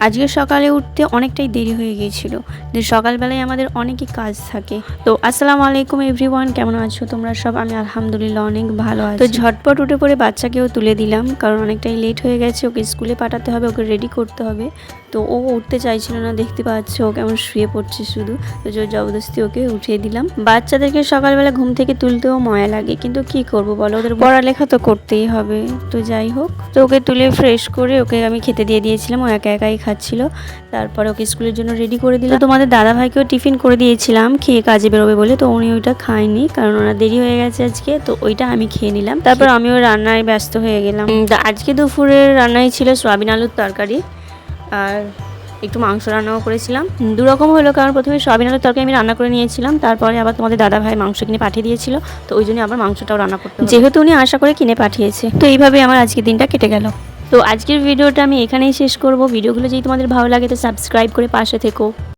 আজকে সকালে উঠতে অনেকটাই দেরি হয়ে গিয়েছিল, যে সকালবেলায় আমাদের অনেকই কাজ থাকে। তো আসসালামু আলাইকুম এভরিওয়ান, কেমন আছো তোমরা সব? আমি আলহামদুলিল্লাহ অনেক ভালো আছি। তো ঝটপট উঠে পড়ে বাচ্চাকেও তুলে দিলাম, কারণ অনেকটাই লেট হয়ে গেছে, ওকে স্কুলে পাঠাতে হবে, ওকে রেডি করতে হবে। তো ও উঠতে চাইছিল না, দেখতে পাচ্ছ ও কেমন শুয়ে পড়ছে শুধু। তো জোর জবরদস্তি ওকে উঠিয়ে দিলাম। বাচ্চাদেরকে সকালবেলা ঘুম থেকে তুলতেও ময়া লাগে, কিন্তু কি করব বলো, ওদের পড়ালেখা তো করতেই হবে। তো যাই হোক, তো ওকে তুলে ফ্রেশ করে ওকে আমি খেতে দিয়ে দিয়েছিলাম, ও একা একাই খাচ্ছিল। তারপরে ওকে স্কুলের জন্য রেডি করে দিলাম। তোমাদের দাদাভাইকেও টিফিন করে দিয়েছিলাম খেয়ে কাজে বেরোবে বলে, তো উনি ওইটা খায়নি, কারণ ওনার দেরি হয়ে গেছে আজকে। তো ওইটা আমি খেয়ে নিলাম। তারপর আমিও রান্নায় ব্যস্ত হয়ে গেলাম। আজকে দুপুরের রান্নায় ছিল সয়াবিন আলুর তরকারি আর একটু মাংস রান্নাও করেছিলাম। দুরকম হলো, কারণ প্রথমে সয়াবিন আলুর তরকারি আমি রান্না করে নিয়েছিলাম, তারপরে আবার তোমাদের দাদাভাই মাংস কিনে পাঠিয়ে দিয়েছিল, তো ওই জন্য আবার মাংসটাও রান্না করতে হবে, যেহেতু উনি আশা করে কিনে পাঠিয়েছে। তো এইভাবে আমার আজকের দিনটা কেটে গেল। তো আজকের ভিডিওটা আমি এখানেই শেষ করব। ভিডিওগুলো যদি তোমাদের ভালো লাগে তো সাবস্ক্রাইব করে পাশে থেকো।